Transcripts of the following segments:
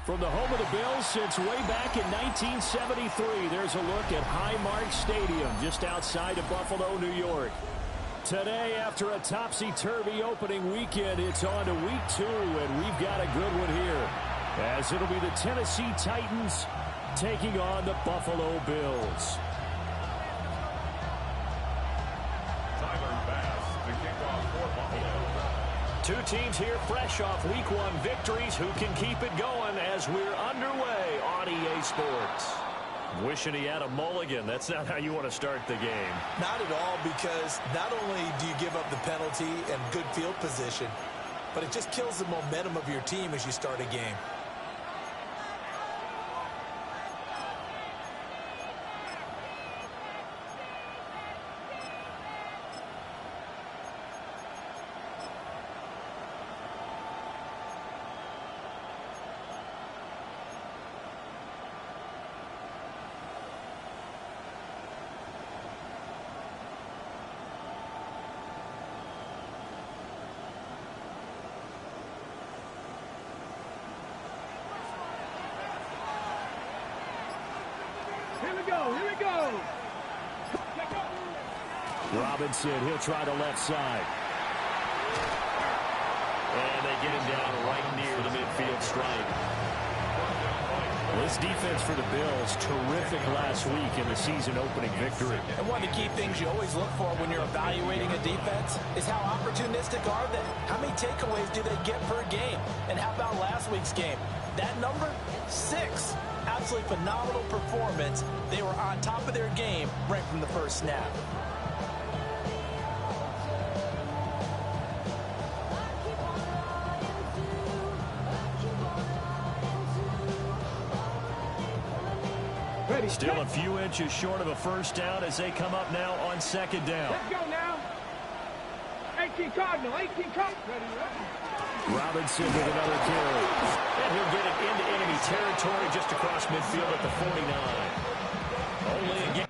From the home of the Bills since way back in 1973, there's a look at Highmark Stadium just outside of Buffalo, New York. Today, after a topsy-turvy opening weekend, it's on to week 2, and we've got a good one here, as it'll be the Tennessee Titans taking on the Buffalo Bills. Tyler Bass, the kickoff for Buffalo. Two teams here fresh off Week 1 victories. Who can keep it going as we're underway on EA Sports? Wishing he had a mulligan. That's not how you want to start the game. Not at all, because not only do you give up the penalty and good field position, but it just kills the momentum of your team as you start a game. Here we go. Robinson, he'll try the left side. And they get him down right near the midfield stripe. This defense for the Bills, terrific last week in the season-opening victory. And one of the key things you always look for when you're evaluating a defense is how opportunistic are they? How many takeaways do they get per game? And how about last week's game? That number? 6. Absolutely phenomenal performance. They were on top of their game right from the first snap. Still a few inches short of a first down as they come up now on second down. Let's go now. 18 Cardinal, 18 Cardinal. Robinson with another carry. And he'll get it into enemy territory just across midfield at the 49. Only again.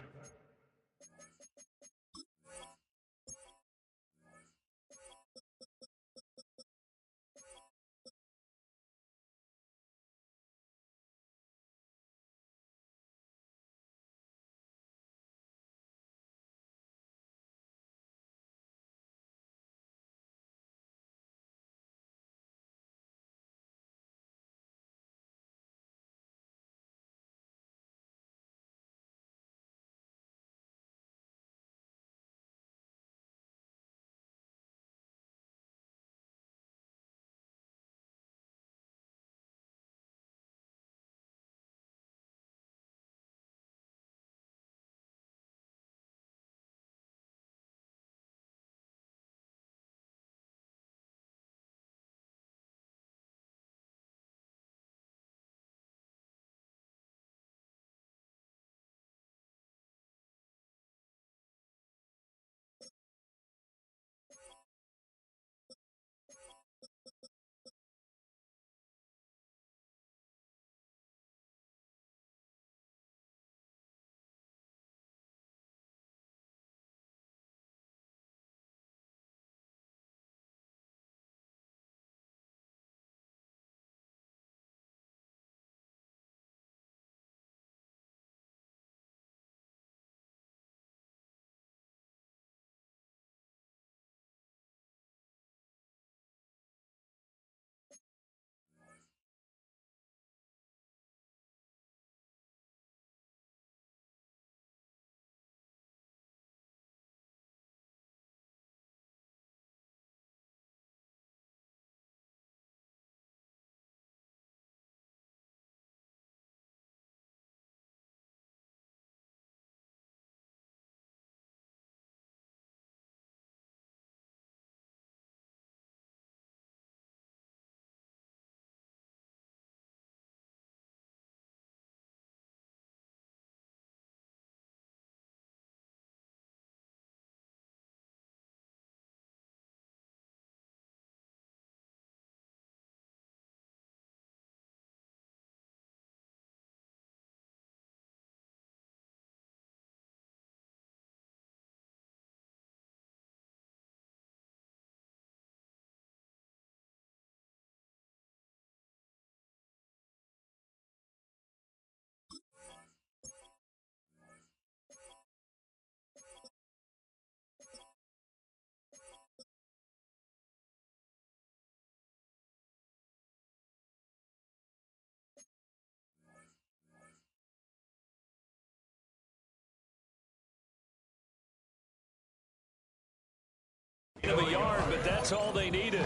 but that's all they needed.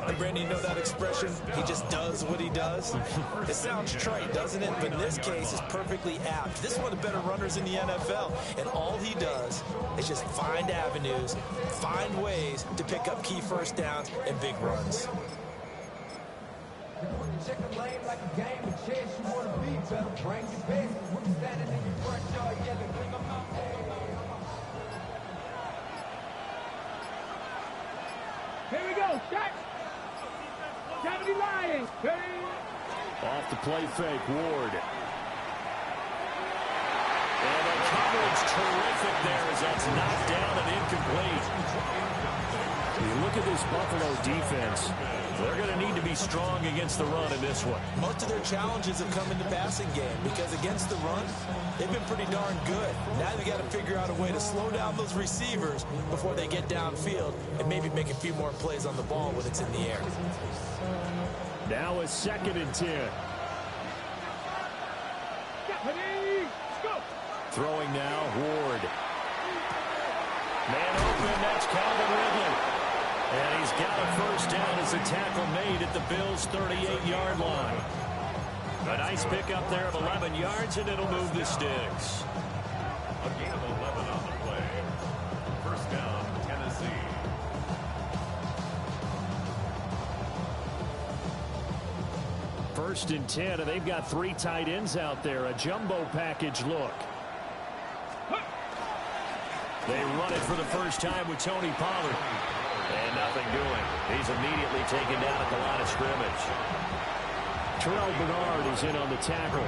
And Brandon, you know that expression, he just does what he does? It sounds trite, doesn't it? But in this case, it's perfectly apt. This is one of the better runners in the NFL, and all he does is just find avenues, find ways to pick up key first downs and big runs. Check a lane like a game of chess. You want to be better, bring your best. When you standing in your front yard, yelling, bring them out. Here we go, shot. 70 Lions. Off the play fake, Ward. And the coverage terrific there as that's knocked down and incomplete. You look at this Buffalo defense, they're going to need to be strong against the run in this one. Most of their challenges have come in the passing game because against the run, they've been pretty darn good. Now they've got to figure out a way to slow down those receivers before they get downfield and maybe make a few more plays on the ball when it's in the air. Now a 2nd and 10. Throwing now, Ward. Man open, that's Calvin Ridley. And he's got a first down as a tackle made at the Bills' 38-yard line. A nice pickup there of 11 yards, and it'll move the sticks. A gain of 11 on the play. First down, Tennessee. First and 10, and they've got 3 tight ends out there. A jumbo package look. They run it for the first time with Tony Pollard. And nothing doing. He's immediately taken down at the line of scrimmage. Terrell Bernard is in on the tackle.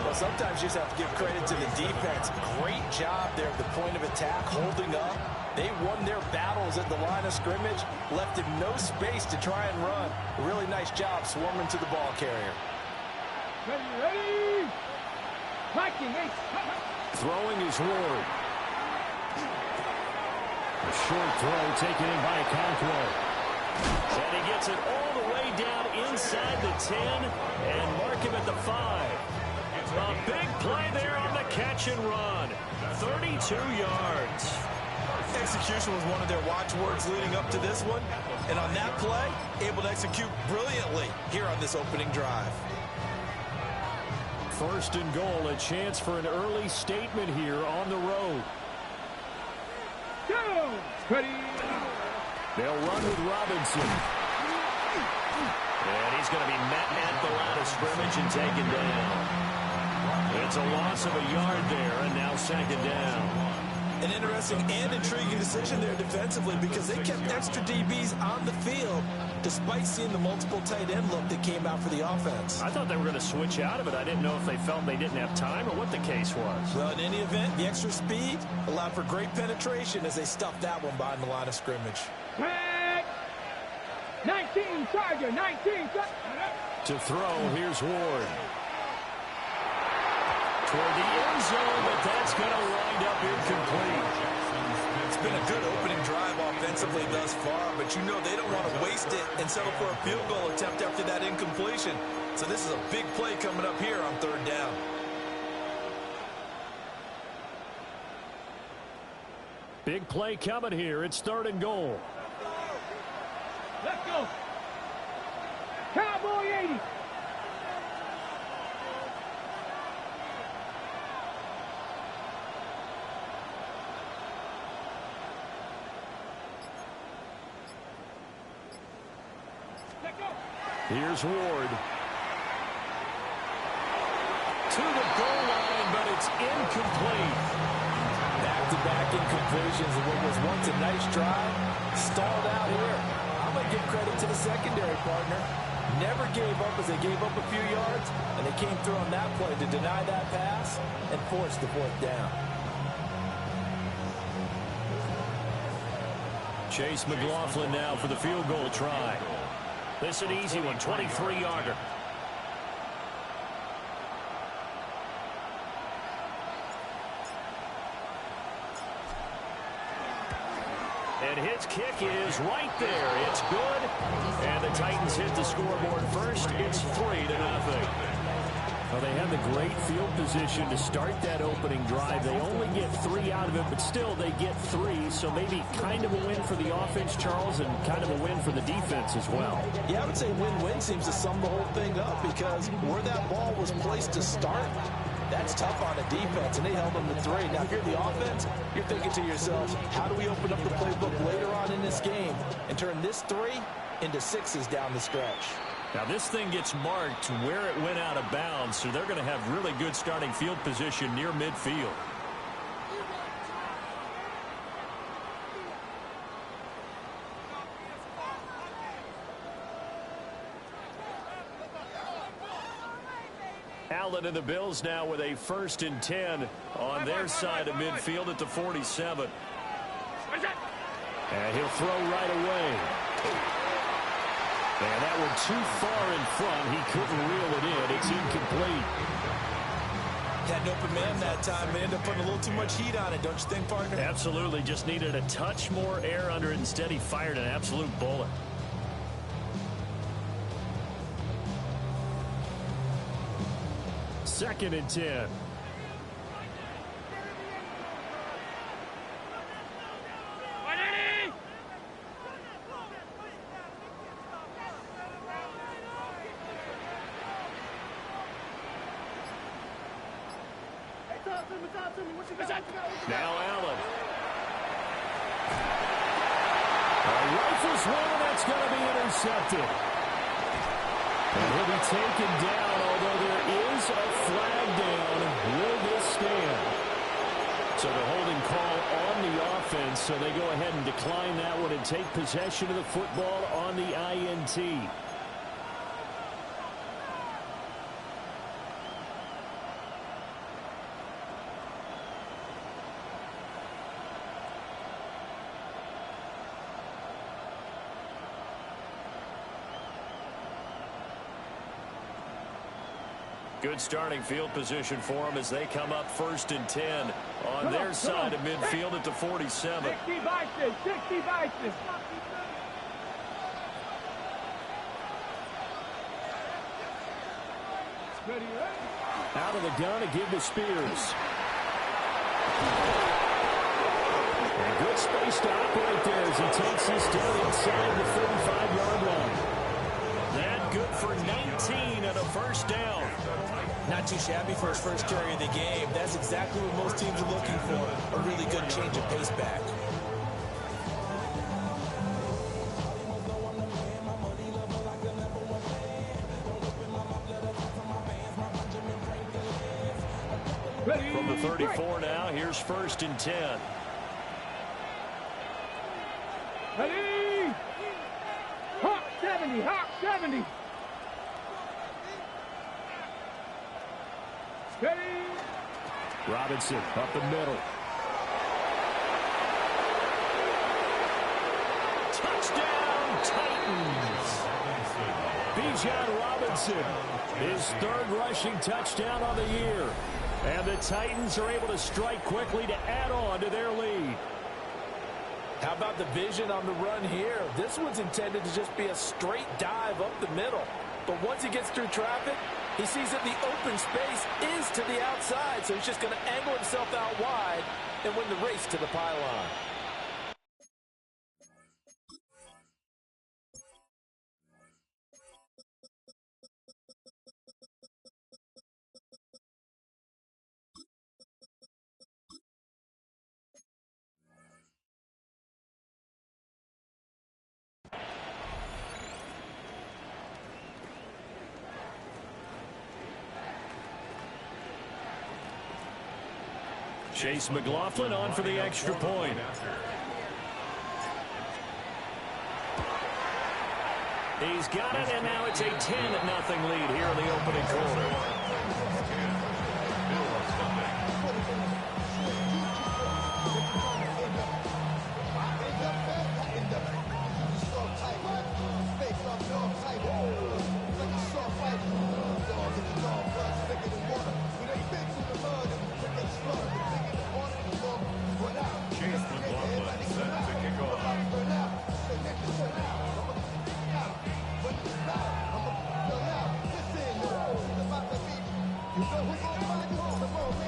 Well, sometimes you just have to give credit to the defense. Great job there at the point of attack, holding up. They won their battles at the line of scrimmage, left him no space to try and run. A really nice job swarming to the ball carrier. Ready? Viking, Throwing is Ward. A short throw taken in by Okonkwo. And he gets it all the way down inside the 10 and mark him at the 5. A big play there on the catch and run. 32 yards. Execution was one of their watchwords leading up to this one. And on that play, able to execute brilliantly here on this opening drive. First and goal, a chance for an early statement here on the road. go. Ready. They'll run with Robinson. And he's going to be met at the line of scrimmage and taken down. It's a loss of a yard there, and now 2nd down. An interesting and intriguing decision there defensively because they kept extra DBs on the field despite seeing the multiple tight end look that came out for the offense. I thought they were going to switch out of it. I didn't know if they felt they didn't have time or what the case was. Well, in any event, the extra speed allowed for great penetration as they stuffed that one behind the line of scrimmage. Back. 19, Charger, 19. To throw, here's Ward. Toward the end zone, but that's going to wind up incomplete. It's been a good opening drive offensively thus far, but you know they don't want to waste it and settle for a field goal attempt after that incompletion. So this is a big play coming up here on 3rd down. Big play coming here. It's 3rd and goal. Let's go. Cowboy 80. Here's Ward. To the goal line, but it's incomplete. Back-to-back incompletions of what was once a nice drive. Stalled out here. I'm going to give credit to the secondary partner. Never gave up as they gave up a few yards, and they came through on that play to deny that pass and force the 4th down. Chase McLaughlin now for the field goal try. This is an easy one, 23-yarder. And his kick is right there. It's good. And the Titans hit the scoreboard first. It's 3-0. Well, they have the great field position to start that opening drive. They only get 3 out of it, but still they get 3. So maybe kind of a win for the offense, Charles, and kind of a win for the defense as well. Yeah, I would say win-win seems to sum the whole thing up because where that ball was placed to start, that's tough on the defense, and they held them to 3. Now, if you're the offense, you're thinking to yourselves, how do we open up the playbook later on in this game and turn this 3 into 6s down the stretch? Now, this thing gets marked where it went out of bounds, so they're going to have really good starting field position near midfield. Allen and the Bills now with a 1st and 10 on their side of midfield at the 47. And he'll throw right away. And that one too far in front. He couldn't reel it in. It's incomplete. Had an open man that time. They ended up putting a little too much heat on it, don't you think, partner? Absolutely. Just needed a touch more air under it. Instead, he fired an absolute bullet. Second and 10. Now Allen. Rifles one, and that's going to be intercepted. And he'll be taken down, although there is a flag down. Will this stand? So the holding call on the offense, so they go ahead and decline that one and take possession of the football on the INT. Good starting field position for them as they come up 1st and 10 on their side of midfield at the 47. 60 vices, 60 vices. Out of the gun to give to Spears. And good space to operate there as he takes this down inside the 35-yard line. That good for 19 and a 1st down. Not too shabby for his first carry of the game. That's exactly what most teams are looking for. A really good change of pace back. From the 34 now, here's 1st and 10. Ready? Hawk 70, Hawk 70. Ready? Robinson up the middle. Touchdown, Titans. Bijan Robinson, his 3rd rushing touchdown on the year. And the Titans are able to strike quickly to add on to their lead. How about the vision on the run here? This one's intended to just be a straight dive up the middle. But once he gets through traffic, he sees that the open space is to the outside, so he's just going to angle himself out wide and win the race to the pylon. Chase McLaughlin on for the extra point. He's got it, and now it's a 10-0 lead here in the opening quarter.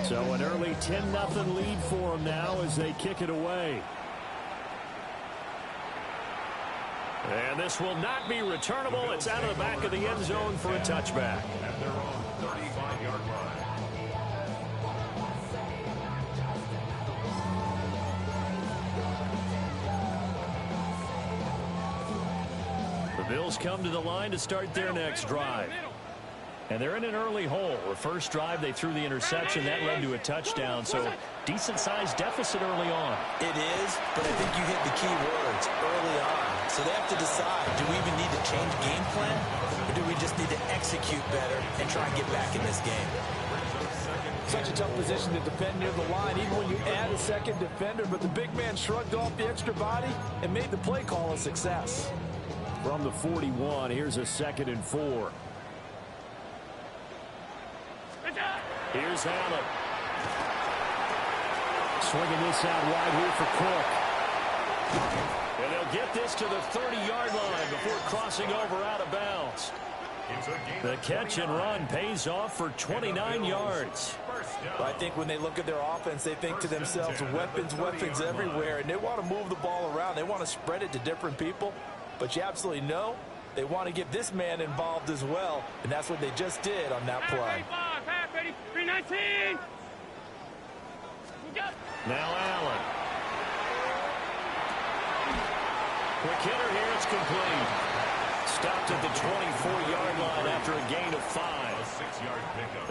So an early 10-0 lead for them now as they kick it away. And this will not be returnable. It's out of the back of the end zone for a touchback. At their own 35-yard line. The Bills come to the line to start their next drive. And they're in an early hole. The first drive, they threw the interception. That led to a touchdown. So decent-sized deficit early on. It is, but I think you hit the key words early on. So they have to decide, do we even need to change game plan? Or do we just need to execute better and try and get back in this game? Such a tough position to defend near the line, even when you add a second defender. But the big man shrugged off the extra body and made the play call a success. From the 41, here's a 2nd and 4. Here's Allen. Swinging this out wide here for Cook. And they'll get this to the 30-yard line before crossing over out of bounds. The catch and run pays off for 29 yards. I think when they look at their offense, they think to themselves, weapons everywhere, and they want to move the ball around. They want to spread it to different people, but you absolutely know they want to get this man involved as well, and that's what they just did on that play. Now Allen. Quick hitter here, it's complete. Stopped at the 24-yard line after a gain of 5.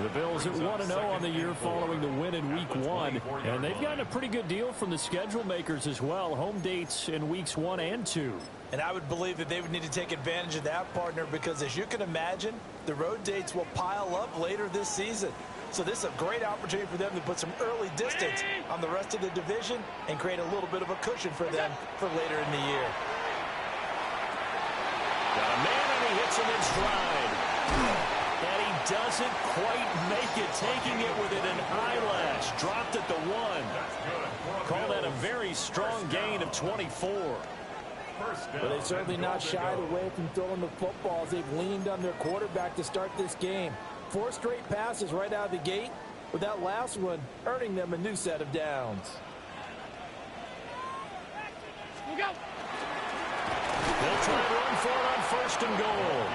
The Bills at 1-0 on the year following the win in Week 1. And they've gotten a pretty good deal from the schedule makers as well. Home dates in Weeks 1 and 2. And I would believe that they would need to take advantage of that, partner, because as you can imagine, the road dates will pile up later this season. So this is a great opportunity for them to put some early distance on the rest of the division and create a little bit of a cushion for them for later in the year. Got a man and he hits him in stride. And he doesn't quite make it, taking it with an eyelash. Dropped at the 1. Call that a very strong gain of 24. But they've certainly not shied away from throwing the footballs. They've leaned on their quarterback to start this game. 4 straight passes right out of the gate, with that last one earning them a new set of downs. They'll try to run for it on 1st and goal.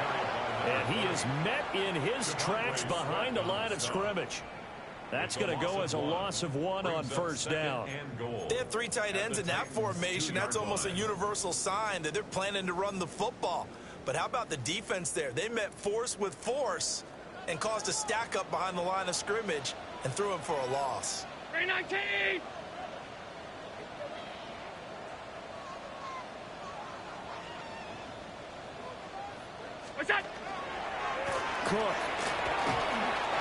And he is met in his tracks behind the line of scrimmage. That's going to go as a loss of 1 on 1st down. They have 3 tight ends in that formation. That's almost a universal sign that they're planning to run the football. But how about the defense there? They met force with force and caused a stack up behind the line of scrimmage and threw him for a loss. 319! What's that? Cook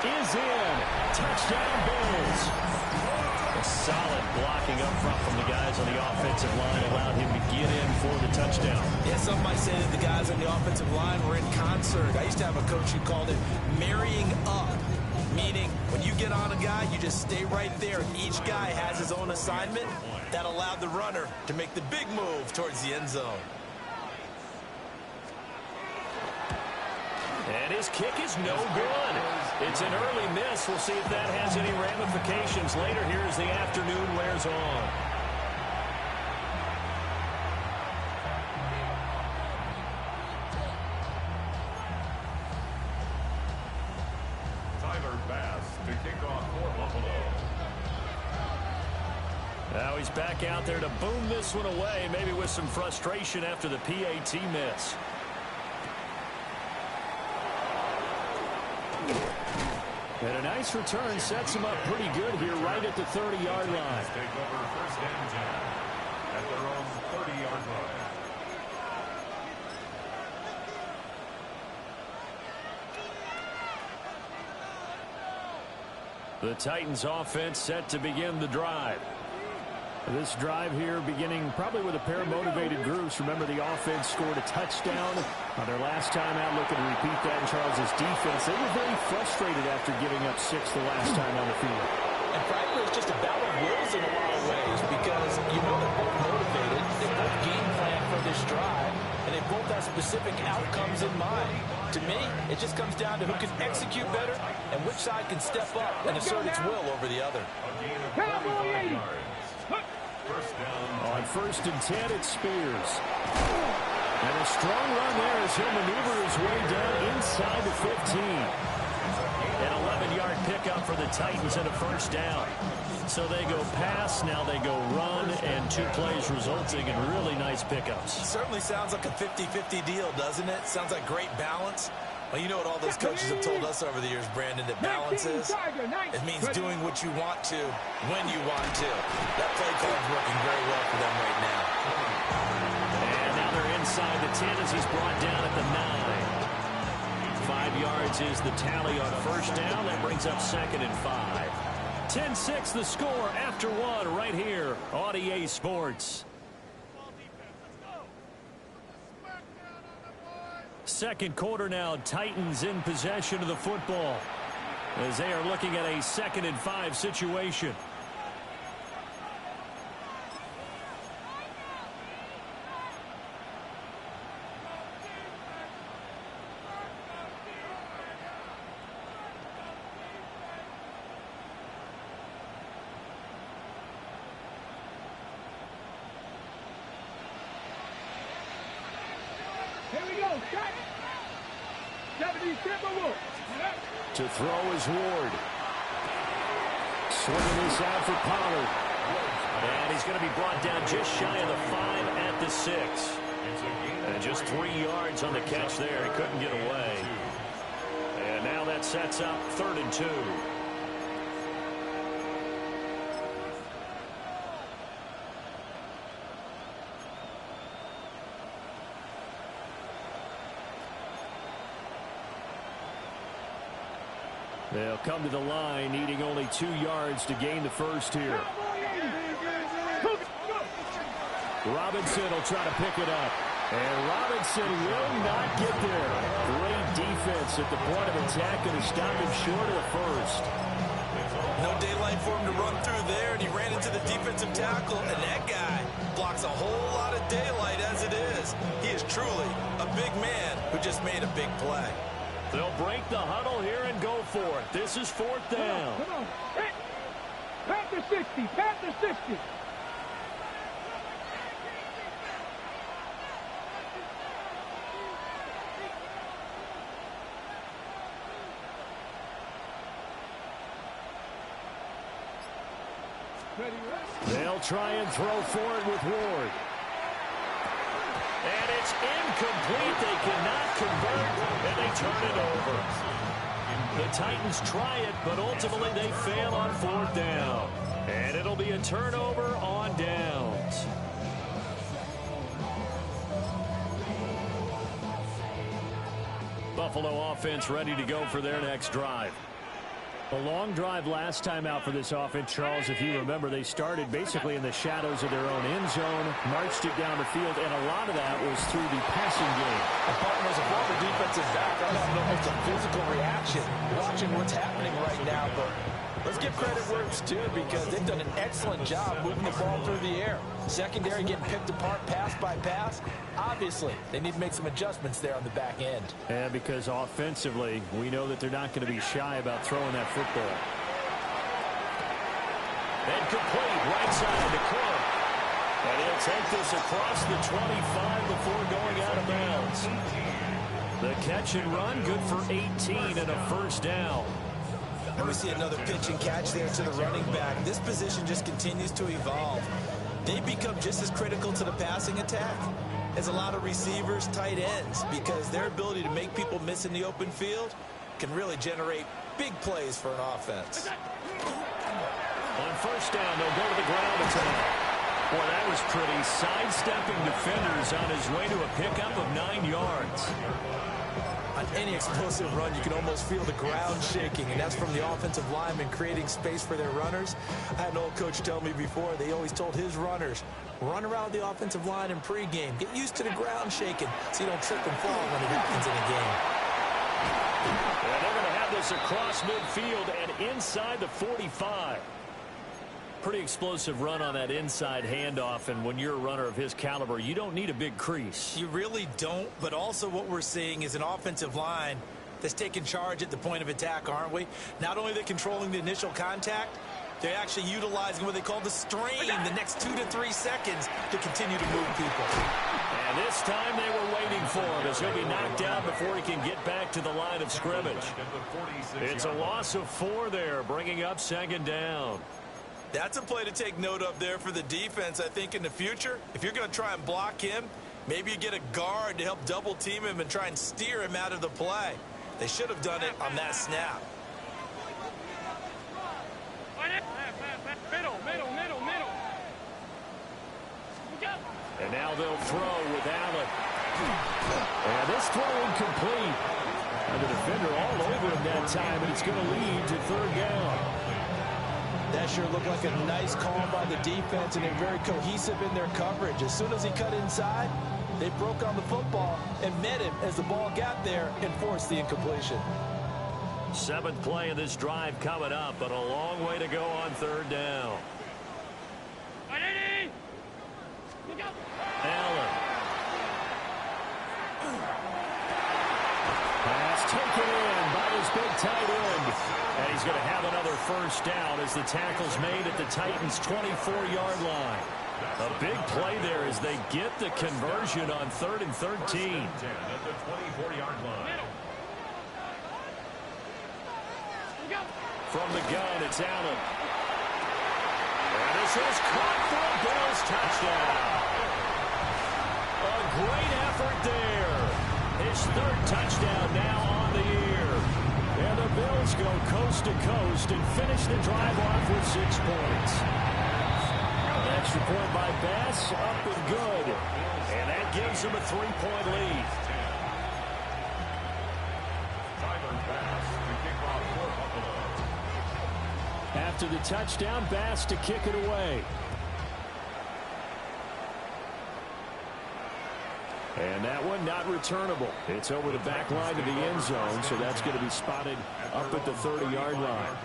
is in. Touchdown Bills. A solid blocking up front from the guys on the offensive line allowed him to get in for the touchdown. Yeah, some might say that the guys on the offensive line were in concert. I used to have a coach who called it marrying up, meaning when you get on a guy, you just stay right there, and each guy has his own assignment. That allowed the runner to make the big move towards the end zone. And his kick is no good. It's an early miss. We'll see if that has any ramifications later here as the afternoon wears on. Tyler Bass to kick off for Buffalo. Now he's back out there to boom this one away, maybe with some frustration after the PAT miss. And a nice return sets him up pretty good here right at the 30-yard line. Take over 1st and 10 at their own 30-yard line. The Titans offense set to begin the drive. This drive here beginning probably with a pair of motivated groups. Remember, the offense scored a touchdown on their last time out. Looking to repeat that in Charles' defense. They were very frustrated after giving up 6 the last time on the field. And frankly, it's just a battle of wills in a lot of ways because you know they're both motivated. They both game plan for this drive, and they both have specific outcomes in mind. To me, it just comes down to who can execute better and which side can step up and assert its will over the other. First down. On 1st and 10, it's Spears. And a strong run there as he'll maneuver his way down inside the 15. An 11-yard pickup for the Titans and a first down. So they go pass, now they go run, and 2 plays resulting in really nice pickups. Certainly sounds like a 50-50 deal, doesn't it? Sounds like great balance. Well, you know what all those coaches have told us over the years, Brandon, that balance is? It means doing what you want to, when you want to. That play call is working very well for them right now. And now they're inside the 10 as he's brought down at the 9. 5 yards is the tally on first down. That brings up 2nd and 5. 10-6 the score after 1 right here on EA Sports. Second quarter now, Titans in possession of the football as they are looking at a 2nd and 5 situation. To throw is Ward. Swinging this out for Pollard. And he's going to be brought down just shy of the 5 at the 6. And just 3 yards on the catch there. He couldn't get away. And now that sets up 3rd and 2. They'll come to the line, needing only 2 yards to gain the first here. Robinson will try to pick it up. And Robinson will not get there. Great defense at the point of attack, and to stop him short of the first. No daylight for him to run through there, and he ran into the defensive tackle, and that guy blocks a whole lot of daylight as it is. He is truly a big man who just made a big play. They'll break the huddle here and go for it. This is 4th down. Come on. Pat the 60. Pat the 60. They'll try and throw for it with Ward. And it's incomplete. They cannot convert, and they turn it over. The Titans try it, but ultimately they fail on 4th down. And it'll be a turnover on downs. Buffalo offense ready to go for their next drive. A long drive last time out for this offense, Charles. If you remember, they started basically in the shadows of their own end zone, marched it down the field, and a lot of that was through the passing game. As a former defensive back, I'm having almost a physical reaction watching what's happening right now, but let's give credit where it's due because they've done an excellent job moving the ball through the air. Secondary getting picked apart pass by pass. Obviously, they need to make some adjustments there on the back end. And because offensively, we know that they're not going to be shy about throwing that football. And complete right side to Cook. And he'll take this across the 25 before going out of bounds. The catch and run, good for 18 and a first down. And we see another pitch and catch there to the running back. This position just continues to evolve. They become just as critical to the passing attack as a lot of receivers, tight ends, because their ability to make people miss in the open field can really generate big plays for an offense. On first down, they'll go to the ground attack. Boy, that was pretty. Sidestepping defenders on his way to a pickup of 9 yards. On any explosive run, you can almost feel the ground shaking, and that's from the offensive linemen creating space for their runners. I had an old coach tell me before, they always told his runners, run around the offensive line in pregame. Get used to the ground shaking so you don't trip and fall when it happens in a game. And they're going to have this across midfield and inside the 45. Pretty explosive run on that inside handoff, and when you're a runner of his caliber, you don't need a big crease. You really don't, but also what we're seeing is an offensive line that's taking charge at the point of attack, aren't we? Not only are they controlling the initial contact, they're actually utilizing what they call the strain, the next 2 to 3 seconds to continue to move people. And this time they were waiting for him as he'll be knocked down before he can get back to the line of scrimmage. It's a loss of 4 there, bringing up 2nd down. That's a play to take note of there for the defense, I think, in the future. If you're going to try and block him, maybe you get a guard to help double team him and try and steer him out of the play. They should have done it on that snap. Middle. And now they'll throw with Allen. And this throw incomplete. And the defender all over him that time, and it's going to lead to 3rd down. That sure looked like a nice call by the defense, and they're very cohesive in their coverage. As soon as he cut inside, they broke on the football and met him as the ball got there and forced the incompletion. 7th play of this drive coming up, but a long way to go on 3rd down. Allen. Pass taken in by his big tight end. And he's going to have another 1st down as the tackle's made at the Titans' 24-yard line. A big play there as they get the conversion on 3rd and 13. At the 24-yard line. From the gun, it's Allen. And this is caught for a Bills touchdown. A great effort there. His 3rd touchdown now on the year. And the Bills go coast to coast and finish the drive off with 6 points. An extra point by Bass, up and good. And that gives them a 3-point lead. Tyler Bass to kick off for Buffalo. After the touchdown, Bass to kick it away. And that one not returnable. It's over the back line to the end zone, so that's going to be spotted up at the 30-yard line.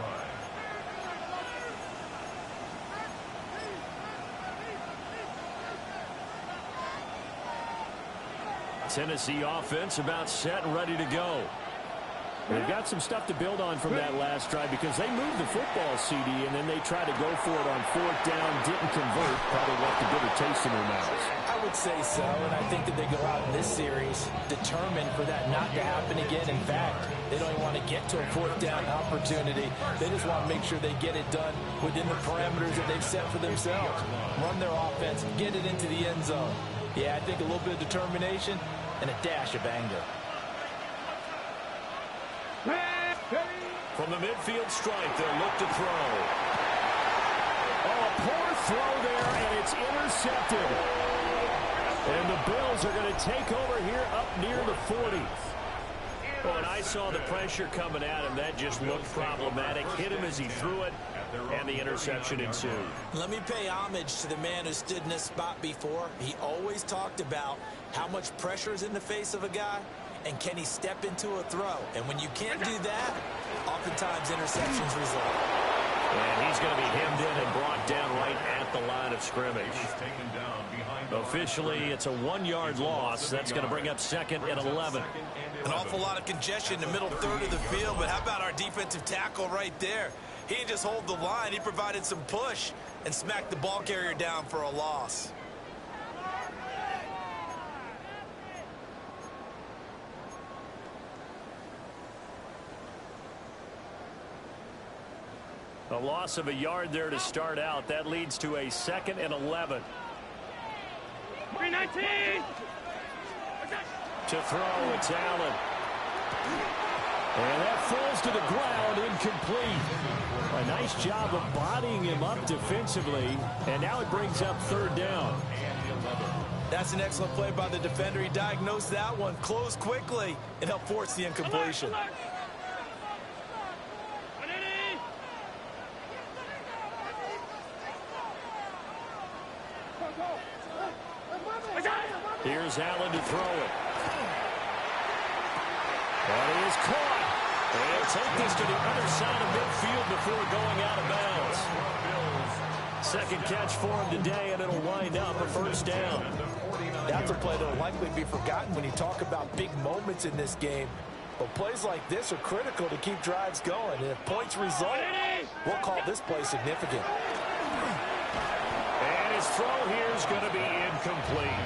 Tennessee offense about set and ready to go. They've got some stuff to build on from that last drive because they moved the football, CD, and then they tried to go for it on 4th down, didn't convert, probably left a bitter taste in their mouths. I would say so, and I think that they go out in this series determined for that not to happen again. In fact, they don't even want to get to a 4th down opportunity. They just want to make sure they get it done within the parameters that they've set for themselves. Run their offense, get it into the end zone. Yeah, I think a little bit of determination and a dash of anger. From the midfield stripe, they'll look to throw. Oh, a poor throw there, and it's intercepted. And the Bills are going to take over here up near the 40. Oh, and I saw the pressure coming at him. That just looked problematic. Hit him as he threw it, and the interception ensued. Let me pay homage to the man who stood in this spot before. He always talked about how much pressure is in the face of a guy, and can he step into a throw? And when you can't do that, oftentimes interceptions result. And he's going to be hemmed in and brought down right at the line of scrimmage. Officially, it's a 1-yard loss. That's going to bring up 2nd and 11. An awful lot of congestion in the middle 3rd of the field, but how about our defensive tackle right there? He didn't just hold the line. He provided some push and smacked the ball carrier down for a loss. A loss of a yard there to start out. That leads to a 2nd and 11. 319. To throw, it's Allen. And that falls to the ground, incomplete. A nice job of bodying him up defensively. And now it brings up 3rd down. That's an excellent play by the defender. He diagnosed that one, closed quickly, and helped force the incompletion. Here's Allen to throw it. And he is caught. They'll take this to the other side of midfield before going out of bounds. Second catch for him today, and it'll wind up a first down. That's a play that will likely be forgotten when you talk about big moments in this game. But plays like this are critical to keep drives going. And if points result, we'll call this play significant. And his throw here is going to be incomplete.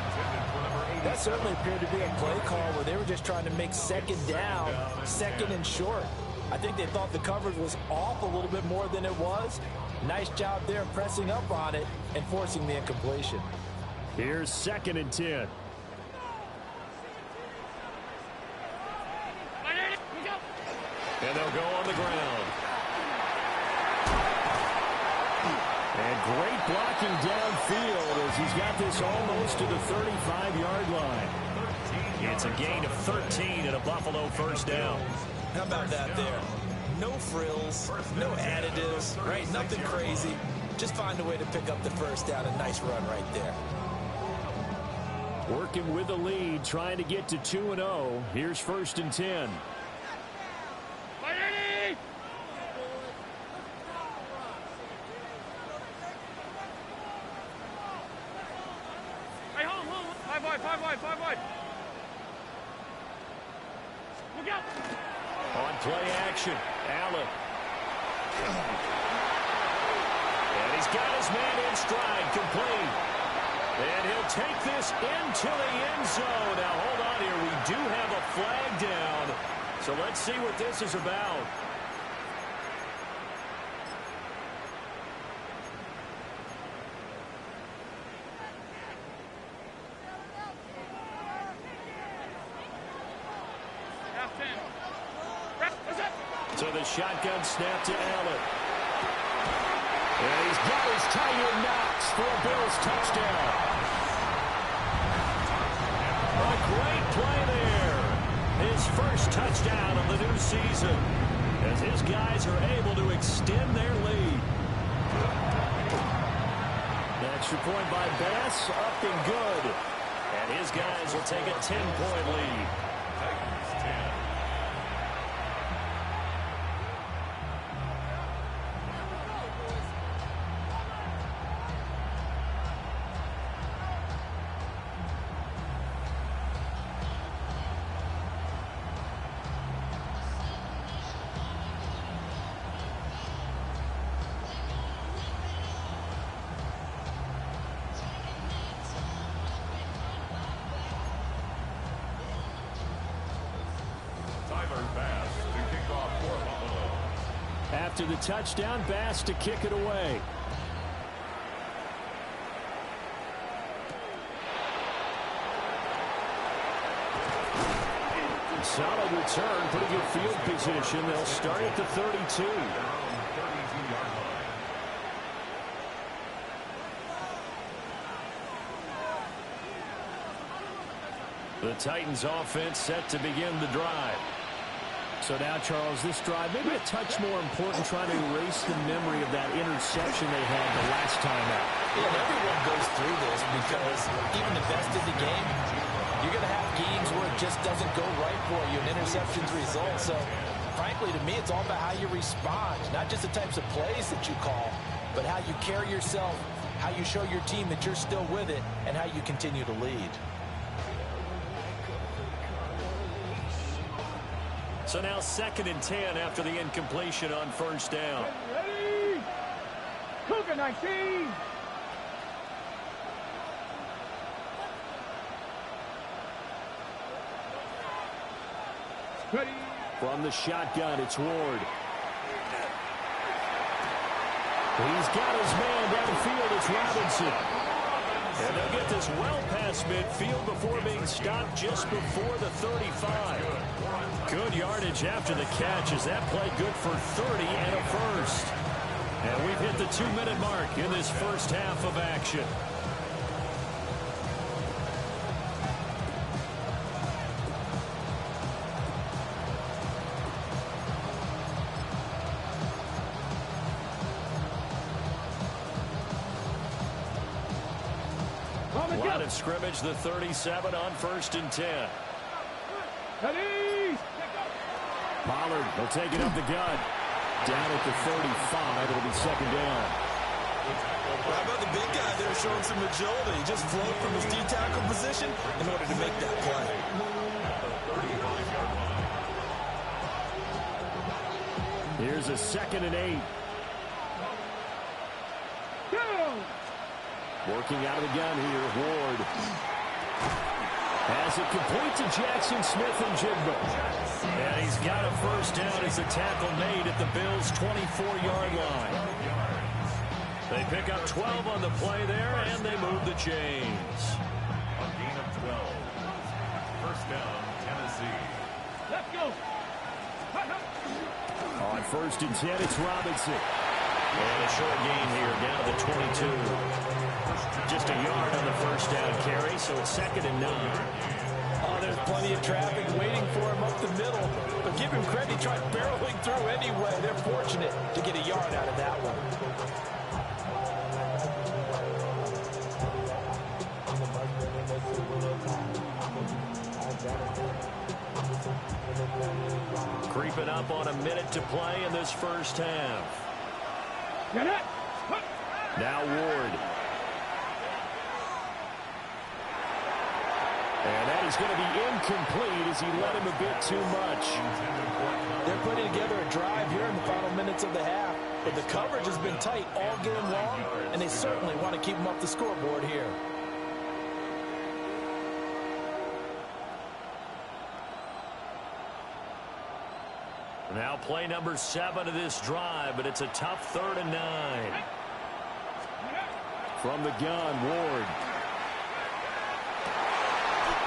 That certainly appeared to be a play call where they were just trying to make second down, second and short. I think they thought the coverage was off a little bit more than it was. Nice job there pressing up on it and forcing the incompletion. Here's 2nd and 10. And they'll go on the ground. And great blocking downfield as he's got this almost to the 35-yard line. It's a gain of 13 and a Buffalo first down. How about that there? No frills, no additives, right? Nothing crazy. Just find a way to pick up the first down. A nice run right there. Working with the lead, trying to get to 2-0. Here's 1st and 10. Five wide. Look out. On play action, Allen. And he's got his man in stride, complete. And he'll take this into the end zone. Now, hold on here. We do have a flag down. So let's see what this is about. So the shotgun snap to Allen. And he's got his tight end Knox for a Bills touchdown. A great play there. His first touchdown of the new season as his guys are able to extend their lead. The extra point by Bass, up and good. And his guys will take a 10-point lead. After the touchdown, Bass to kick it away. Solid return, pretty good field position. They'll start at the 32. The Titans offense set to begin the drive. So now, Charles, this drive, maybe a touch more important, trying to erase the memory of that interception they had the last time out. Yeah, and everyone goes through this because even the best of the game, you're going to have games where it just doesn't go right for you, and interceptions result. So, frankly, to me, it's all about how you respond, not just the types of plays that you call, but how you carry yourself, how you show your team that you're still with it, and how you continue to lead. So now 2nd and 10 after the incompletion on first down. Ready? Cougar 19. Ready? From the shotgun, it's Ward. He's got his man downfield. It's Robinson. And they'll get this well past midfield before being stopped just before the 35. Good yardage after the catch. Is that play good for 30 and a first? And we've hit the 2-minute mark in this first half of action. Line of scrimmage, the 37 on 1st and 10. Ready? Pollard will take it up the gut. Down at the 35, it'll be 2nd down. How about the big guy there showing some agility? He just flowed from his D-tackle position in order to make that play. Here's a 2nd and 8. Working out of the gun here, Ward. Has it complete to Jackson Smith-Njigba. And he's got a first down as a tackle made at the Bills' 24-yard line. They pick up 12 on the play there, and they move the chains. A gain of 12. First down, Tennessee. Let's go. On 1st and 10, it's Robinson. And a short gain here, down to the 22. Just a yard on the first down carry, so it's 2nd and 9. Oh, there's plenty of traffic waiting for him up the middle. But give him credit, he tried barreling through anyway. They're fortunate to get a yard out of that one. Creeping up on a minute to play in this first half. Now Ward. And that is going to be incomplete as he led him a bit too much. They're putting together a drive here in the final minutes of the half. But the coverage has been tight all game long, and they certainly want to keep them up the scoreboard here. Now play number 7 of this drive, but it's a tough 3rd and 9. From the gun, Ward.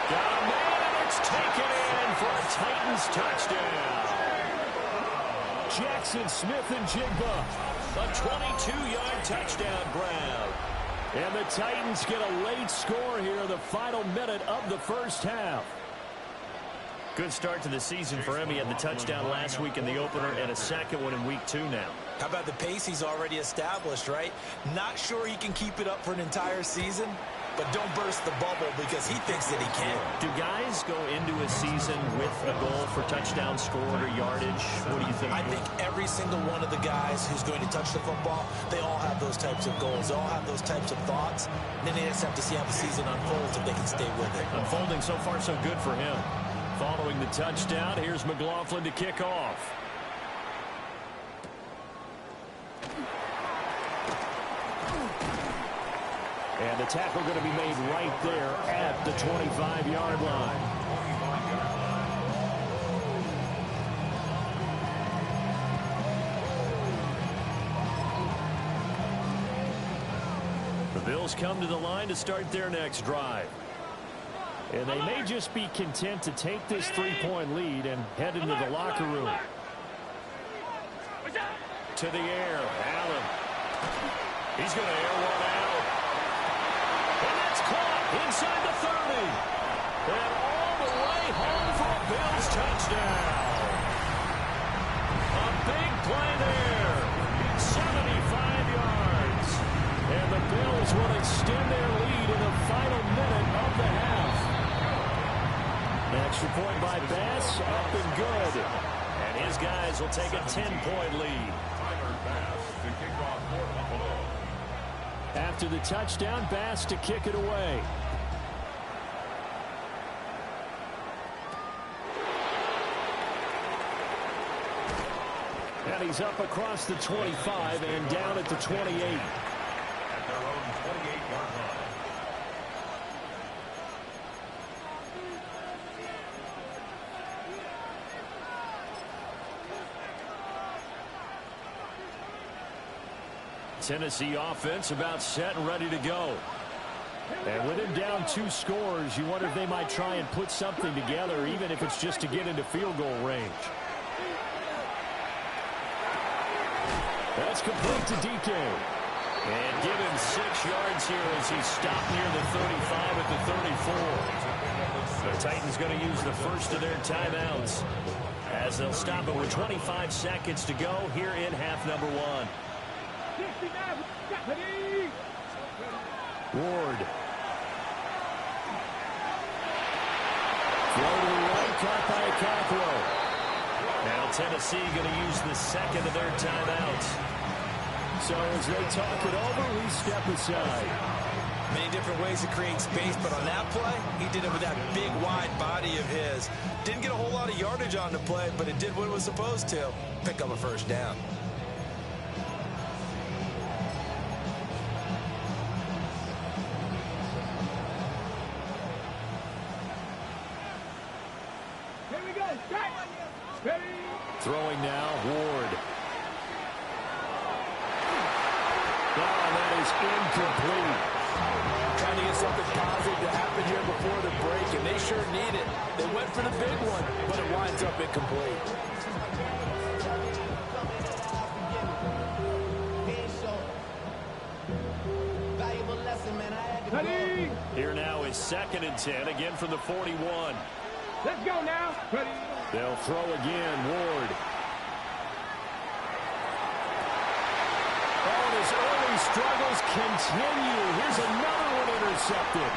Got a man, and it's taken in for a Titans touchdown. Jackson Smith-Njigba, a 22-yard touchdown grab. And the Titans get a late score here in the final minute of the first half. Good start to the season for him. He had the touchdown last week in the opener and a second one in week 2 now. How about the pace he's already established, right? Not sure he can keep it up for an entire season, but don't burst the bubble because he thinks that he can. Do guys go into a season with a goal for touchdown scored or yardage? What do you think? I think every single one of the guys who's going to touch the football, they all have those types of goals. They all have those types of thoughts. And then they just have to see how the season unfolds if they can stay with it. Unfolding so far so good for him. Following the touchdown, here's McLaughlin to kick off. And the tackle going to be made right there at the 25-yard line. The Bills come to the line to start their next drive. And they may just be content to take this 3-point lead and head into the locker room. To the air, Allen. He's going to air one out. And that's caught inside the 30. And all the way home for a Bills touchdown. A big play there. 75 yards. And the Bills will extend their lead in the final minute of the half. An extra point by Bass, up and good. And his guys will take a 10-point lead. After the touchdown, Bass to kick it away. And he's up across the 25 and down at the 28. At their own 28-yard line. Tennessee offense about set and ready to go. And with him down 2 scores, you wonder if they might try and put something together, even if it's just to get into field goal range. That's complete to DK. And give him 6 yards here as he stopped near the 35 at the 34. The Titans going to use the first of their timeouts as they'll stop it with 25 seconds to go here in half number 1. Ward. Throw to the right, caught by Cockrell. Now Tennessee going to use the second of their timeouts. So as they talk it over, we step aside. Many different ways to create space, but on that play, he did it with that big, wide body of his. Didn't get a whole lot of yardage on the play, but it did what it was supposed to. Pick up a first down. Here we go. Strike. Ready. Throwing now, Ward. Oh, that is incomplete. Trying to get something positive to happen here before the break, and they sure need it. They went for the big one, but it winds up incomplete. Ready. Here now is 2nd and 10, again from the 41. Let's go now. Ready. They'll throw again, Ward. Oh, and his early struggles continue. Here's another one intercepted.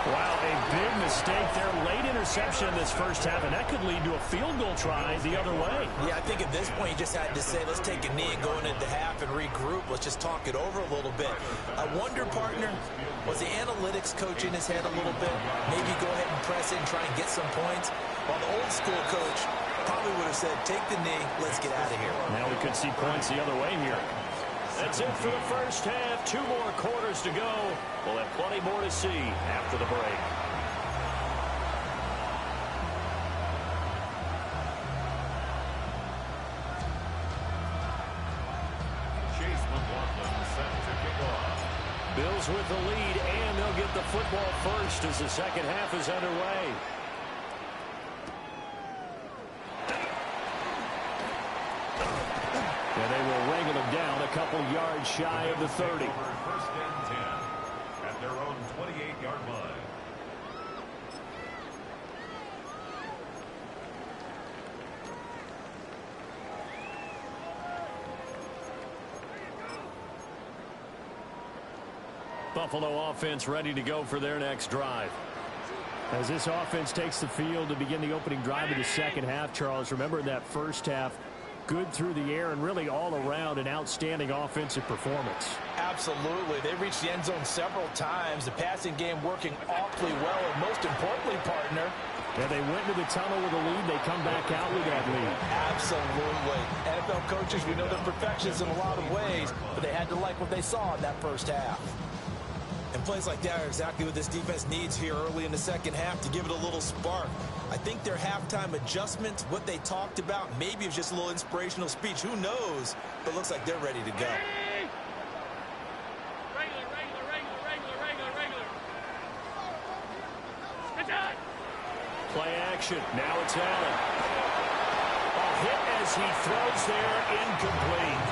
Wow, a big mistake there. Late interception in this first half, and that could lead to a field goal try the other way. Yeah, I think at this point you just had to say, let's take a knee and go into the half and regroup. Let's just talk it over a little bit. I wonder, partner, was the analytics coach in his head a little bit? Maybe go ahead and press it and try and get some points? While the old school coach probably would have said, take the knee, let's get out of here. Now we could see points the other way here. That's it for the first half. 2 more quarters to go. We'll have plenty more to see after the break. Chase McLaughlin set to kick off. Bills with the lead, and they'll get the football first as the second half is underway. And they will wrangle them down a couple yards shy of the 30. First and 10 at their own 28-yard line. Buffalo offense ready to go for their next drive. As this offense takes the field to begin the opening drive of the second half, Charles, remember in that first half, good through the air and really all around an outstanding offensive performance. Absolutely. They reached the end zone several times. The passing game working awfully well, and most importantly, partner, Yeah, they went to the tunnel with a lead. They come back out with that lead. absolutely. NFL coaches, we know they're perfectionists in a lot of ways, but they had to like what they saw in that first half. And plays like that are exactly what this defense needs here early in the second half to give it a little spark. I think their halftime adjustments, what they talked about, maybe it's just a little inspirational speech. Who knows? But it looks like they're ready to go. Play action. Now it's Allen. A hit as he throws there, incomplete.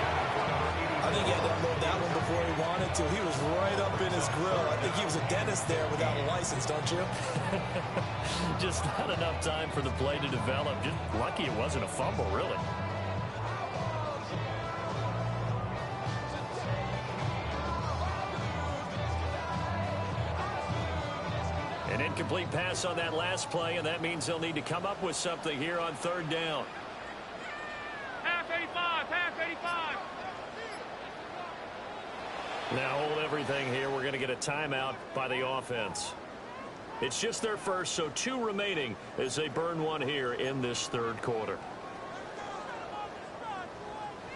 I think he had to unload that one before he wanted to. He was right up in his grill. I think he was a dentist there without a license, don't you? Just not enough time for the play to develop. Just lucky it wasn't a fumble, really. An incomplete pass on that last play, and that means they'll need to come up with something here on third down. Half 85. Half 85. Now hold everything here. We're going to get a timeout by the offense. It's just their first, so 2 remaining as they burn one here in this third quarter.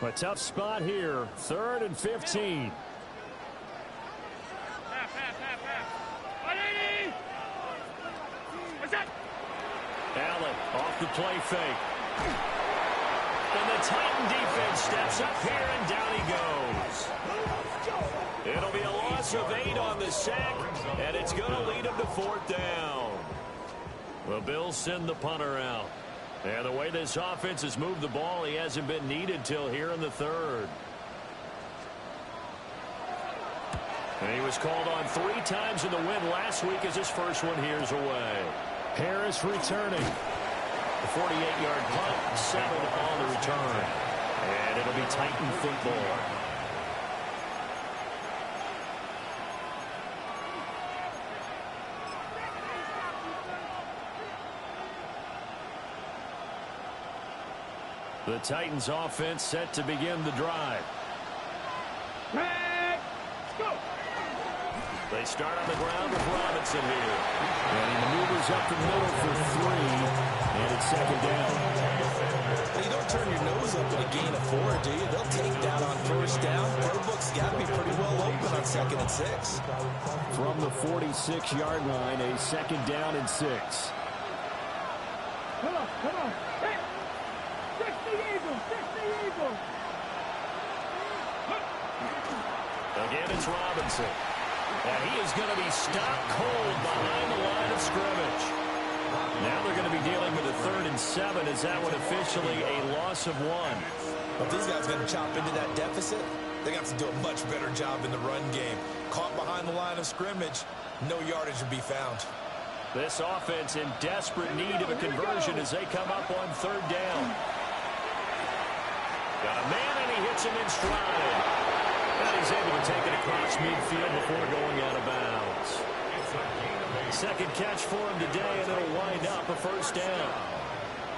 A tough spot here. 3rd and 15. Half, half, half, half. 180. What's that? Allen off the play fake. And the Titan defense steps up here, and down he goes. It'll be a loss of 8 on the sack, and it's going to lead them to 4th down. The Bills send the punter out. And the way this offense has moved the ball, he hasn't been needed till here in the 3rd. And he was called on 3 times in the win last week as his first one here's away. Harris returning. The 48-yard punt, 7 on the return. And it'll be Titan football. The Titans offense set to begin the drive. Let's go. They start on the ground with Robinson here. And he maneuvers up the middle for 3. And it's second down. Well, you don't turn your nose up at a gain of 4, do you? They'll take down on first down. Playbook's got to be pretty well open on 2nd and 6. From the 46-yard line, a second down and 6. Come on, come on. Hey, 60 Eagles, 60 Eagles. Again, it's Robinson. And he is going to be stopped cold behind the line of scrimmage. Now they're going to be dealing with a 3rd and 7 as that one officially a loss of 1. But these guys going to chop into that deficit. They got to do a much better job in the run game. Caught behind the line of scrimmage, no yardage to be found. This offense in desperate need of a conversion as they come up on 3rd down. Got a man and he hits him in stride. And he's able to take it across midfield before going out of bounds. Second catch for him today, and it'll wind up a 1st down.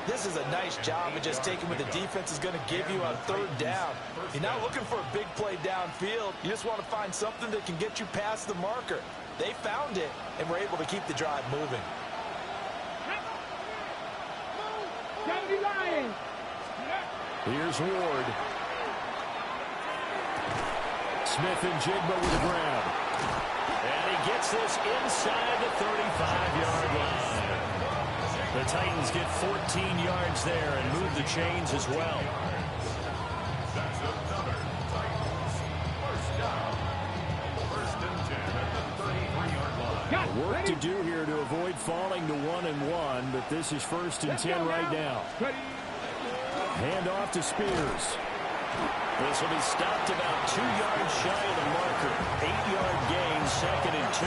This is a nice job of just taking what the defense is going to give you on 3rd down. You're not looking for a big play downfield. You just want to find something that can get you past the marker. They found it, and were able to keep the drive moving. Here's Ward. Smith and Jigba with the grab. And he gets this inside the 35-yard line. The Titans get 14 yards there and move the chains as well. That's another Titans. First down. 1st and 10 at the 33-yard line. Work to do here to avoid falling to 1-1, but this is 1st and 10 right now. Hand off to Spears. This will be stopped about 2 yards shy of the marker. 8-yard gain, 2nd and 2.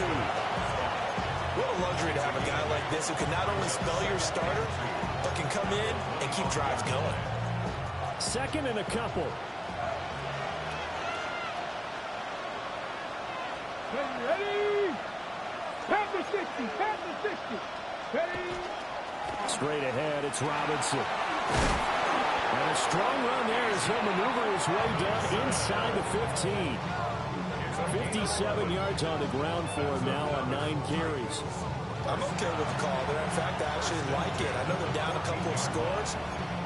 What a luxury to have a guy like this who can not only spell your starter, but can come in and keep drives going. 2nd and a couple. Ready? Pat the 60, pat the 60. Ready? Straight ahead, it's Robinson. And a strong run there as he'll maneuver his way down inside the 15. 57 yards on the ground for him now on 9 carries. I'm okay with the call there. In fact, I actually like it. I know they're down a couple of scores,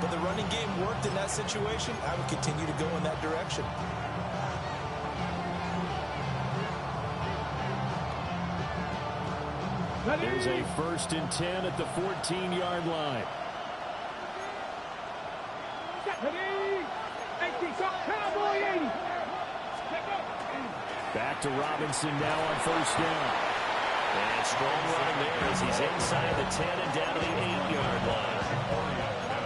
but the running game worked in that situation. I would continue to go in that direction. There's a 1st and 10 at the 14-yard line. Back to Robinson now on 1st down. And strong running there as he's inside the 10 and down to the 8-yard line.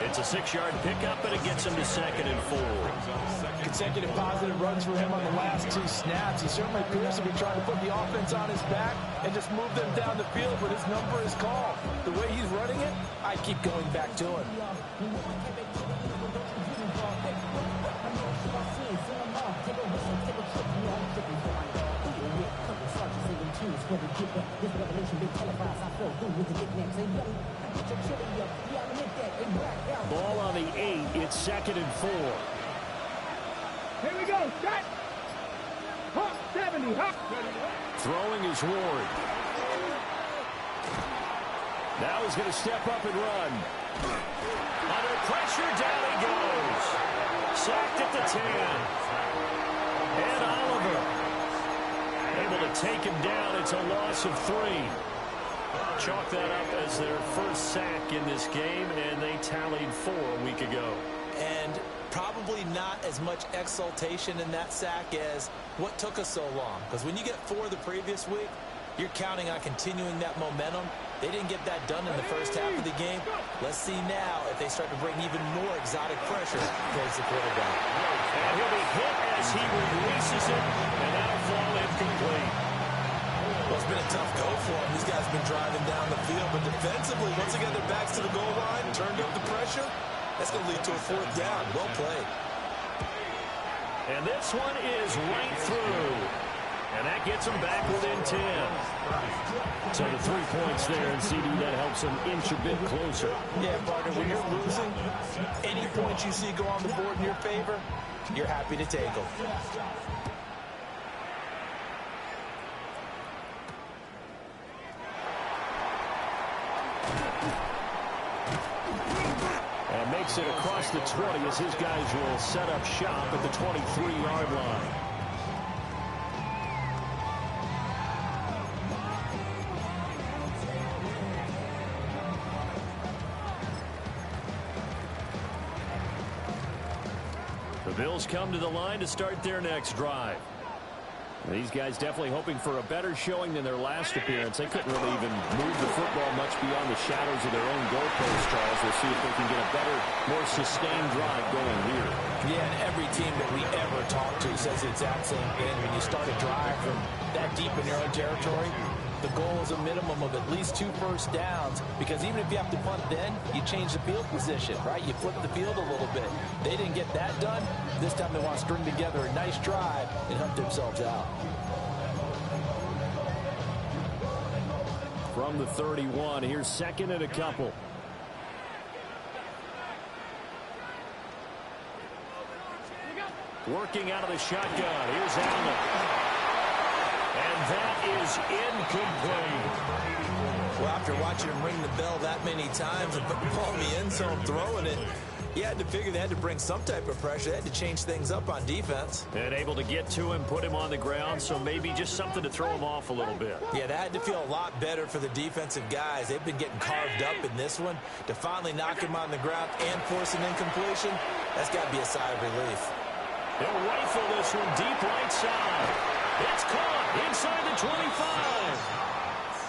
It's a 6-yard pickup, and it gets him to 2nd and 4. Consecutive positive runs for him on the last 2 snaps. He certainly appears to be trying to put the offense on his back and just move them down the field, but his number is called. The way he's running it, I keep going back to him. Ball on the 8. It's 2nd and 4. Here we go. Shot. Hop 70. Hop. Throwing is Ward. Now he's going to step up and run. Under pressure, down he goes. Sacked at the 10. And Oliver able to take him down. It's a loss of 3. Chalk that up as their first sack in this game, and they tallied 4 a week ago. And probably not as much exultation in that sack as what took us so long. Because when you get 4 the previous week, you're counting on continuing that momentum. They didn't get that done in the first half of the game. Let's see now if they start to bring even more exotic pressure towards the quarterback. And he'll be hit as he releases it, and that'll fall incomplete. Well, it's been a tough go for them. These guys have been driving down the field, but defensively, once they get their backs to the goal line, turned up the pressure, that's going to lead to a 4th down. Well played. And this one is right through. And that gets them back within 10. So the 3 points there, and CD, that helps them inch a bit closer. Yeah, partner, when you're losing, any point points you see go on the board in your favor, you're happy to take them. And makes it across the 20 as his guys will set up shop at the 23-yard line. The Bills come to the line to start their next drive. These guys definitely hoping for a better showing than their last appearance. They couldn't really even move the football much beyond the shadows of their own goalposts, Charles. We'll see if they can get a better, more sustained drive going here. Yeah, and every team that we ever talk to says the exact same thing. When you start a drive from that deep in your own territory, the goal is a minimum of at least 2 first downs, because even if you have to punt then, you change the field position, right? You flip the field a little bit. They didn't get that done. This time they want to string together a nice drive and help themselves out. From the 31, here's second and a couple. Working out of the shotgun. Here's Allen. And that is incomplete. Well, after watching him ring the bell that many times and put the ball in the end zone throwing it, you had to figure they had to bring some type of pressure. They had to change things up on defense. And able to get to him, put him on the ground, so maybe just something to throw him off a little bit. Yeah, that had to feel a lot better for the defensive guys. They've been getting carved up in this one. To finally knock him on the ground and force an incompletion, that's got to be a sigh of relief. They'll rifle this one deep right side. It's caught inside the 25.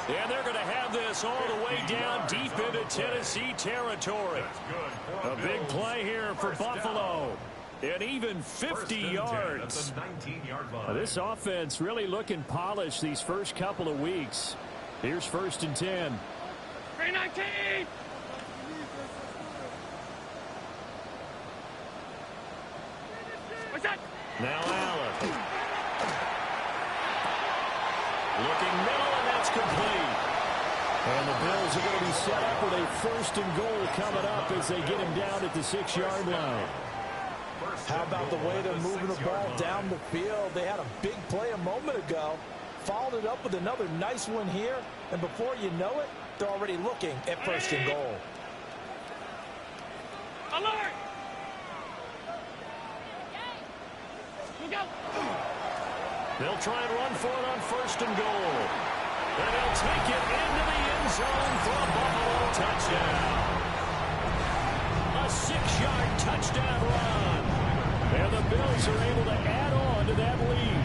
And they're going to have this all the way down deep into Tennessee territory. A big play here for Buffalo. And even 50 yards. This offense really looking polished these first couple of weeks. Here's 1st and 10. 319! What's that? Now Allen. Looking middle, and that's complete. And the Bills are going to be set up with a 1st and goal coming up as they get him down at the 6-yard line. How about the way they're moving the ball down the field? They had a big play a moment ago. Followed it up with another nice one here. And before you know it, they're already looking at 1st and goal. Alert! Look out! They'll try and run for it on 1st and goal. And they'll take it into the end zone for a Buffalo touchdown. A 6-yard touchdown run. And the Bills are able to add on to that lead.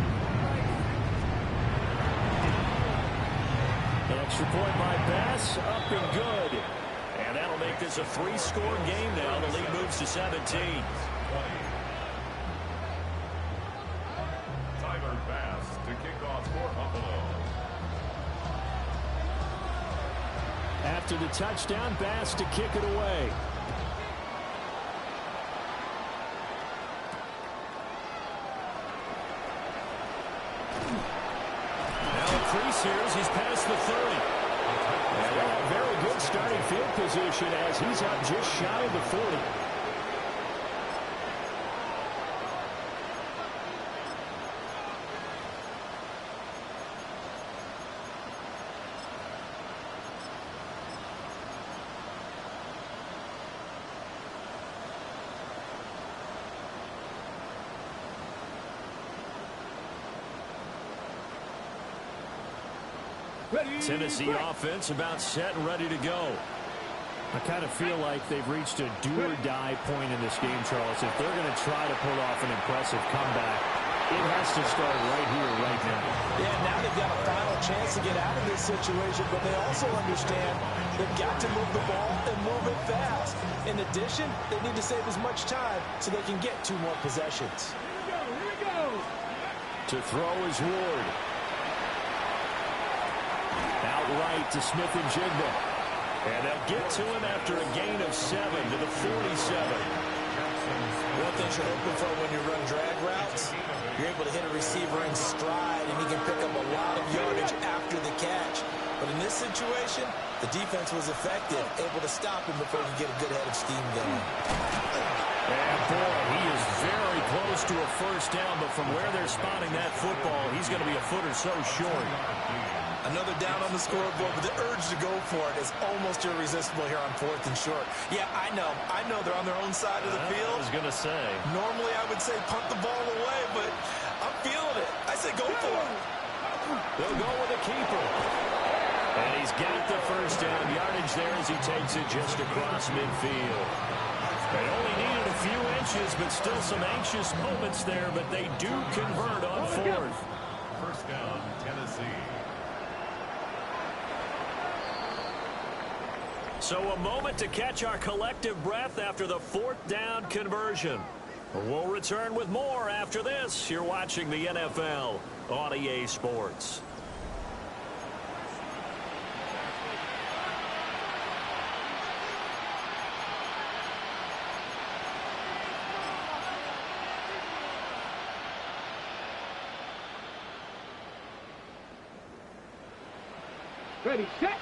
An extra point by Bass, up and good. And that'll make this a 3-score game now. The lead moves to 17. Tyler Bass to kick off for Buffalo. After the touchdown, Bass to kick it away. Now a crease here as he's past the 30. And a very good starting field position as he's out just shy of the 40. Tennessee offense about set and ready to go. I kind of feel like they've reached a do-or-die point in this game, Charles. If they're going to try to pull off an impressive comeback, it has to start right here, right now. Yeah, now they've got a final chance to get out of this situation, but they also understand they've got to move the ball and move it fast. In addition, they need to save as much time so they can get 2 more possessions. Here we go! To throw is Ward. Outright to Smith and Jigba. And they'll get to him after a gain of 7 to the 47. One thing you're hoping for when you run drag routes, you're able to hit a receiver in stride, and he can pick up a lot of yardage after the catch. But in this situation, the defense was effective, able to stop him before he could get a good head of steam going. And to a first down, but from where they're spotting that football, he's going to be a foot or so short. Another down on the scoreboard, but the urge to go for it is almost irresistible here on 4th and short. Yeah, I know they're on their own side of the field. I was going to say. Normally I would say punt the ball away, but I'm feeling it. I say go for it. They'll go with the keeper. And he's got the first down yardage there as he takes it just across midfield. They only needed a few inches, but still some anxious moments there, but they do convert on 4th. First down, Tennessee. So a moment to catch our collective breath after the 4th down conversion. We'll return with more after this. You're watching the NFL on EA Sports. Ready, set.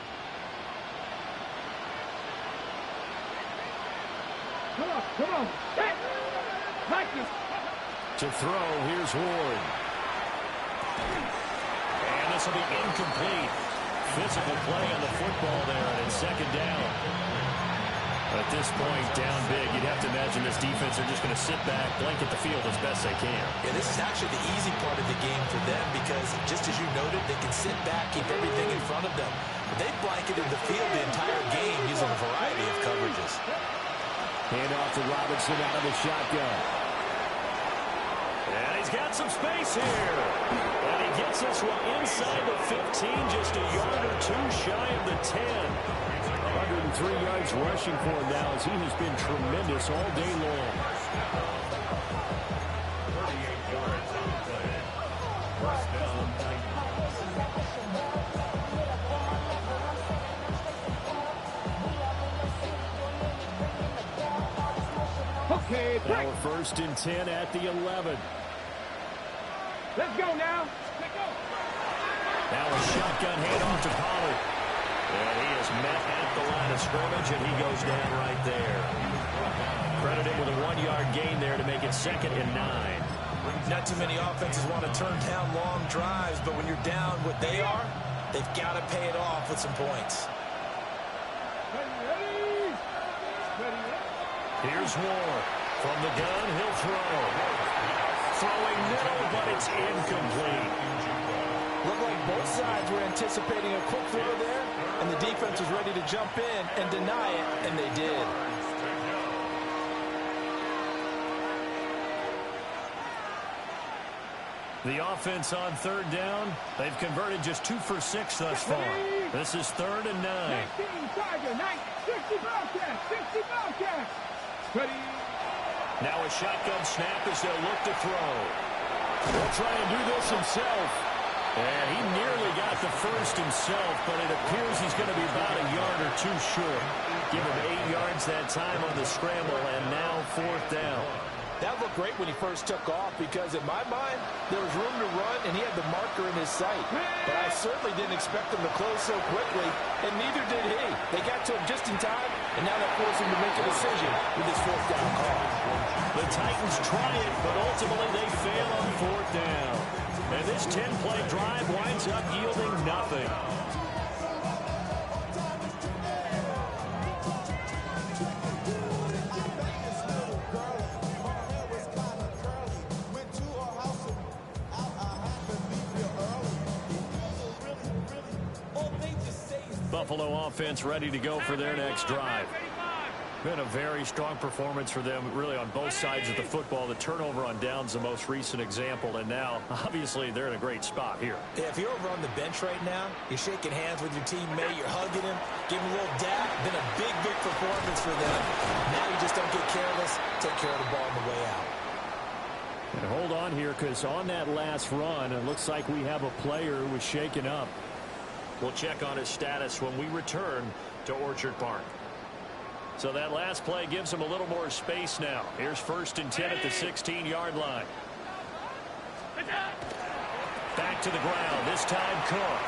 Come on, set. Practice. To throw, here's Ward. And this will be incomplete. Physical play on the football there, and it's second down. At this point, down big, you'd have to imagine this defense are just going to sit back, blanket the field as best they can. Yeah, this is actually the easy part of the game for them because, just as you noted, they can sit back, keep everything in front of them. But they've blanketed the field the entire game using a variety of coverages. Hand off to Robinson out of the shotgun. And he's got some space here. And he gets this one inside the 15, just a yard or two shy of the 10. 103 yards rushing for him now as he has been tremendous all day long. 38 yards on the play. First down, Okay, now a 1st and 10 at the 11. Let's go now. Let's go. Now a shotgun handoff to Pollard. And he is met at the line of scrimmage, and he goes down right there. Credit him with a 1-yard gain there to make it 2nd and 9. Not too many offenses want to turn down long drives, but when you're down what they are, they've got to pay it off with some points. Ready. Here's Ward. From the gun, he'll throw. Throwing middle, but it's incomplete. Looked like both sides were anticipating a quick throw there, and the defense was ready to jump in and deny it, and they did. The offense on 3rd down, they've converted just 2 for 6 thus far. This is 3rd and 9. 19 Tiger, 60 Bobcats, 60 Bobcats. Ready. Now a shotgun snap as they'll look to throw. He'll try and do this himself. And he nearly got the first himself, but it appears he's going to be about a yard or two short. Give him 8 yards that time on the scramble, and now 4th down. That looked great when he first took off because, in my mind, there was room to run, and he had the marker in his sight. But I certainly didn't expect him to close so quickly, and neither did he. They got to him just in time, and now they're forcing him to make a decision with his 4th down call. The Titans try it, but ultimately they fail on 4th down. And this 10-play drive winds up yielding nothing. Buffalo offense ready to go for their next drive. Been a very strong performance for them, really, on both sides of the football. The turnover on downs, the most recent example, and now, obviously, they're in a great spot here. Yeah, if you're over on the bench right now, you're shaking hands with your teammate, you're hugging him, giving him a little dap. Been a big, big performance for them. Now you just don't get careless, take care of the ball on the way out. And hold on here, because on that last run, it looks like we have a player who was shaken up. We'll check on his status when we return to Orchard Park. So that last play gives him a little more space now. Here's 1st and 10 at the 16-yard line. Back to the ground, this time Cook.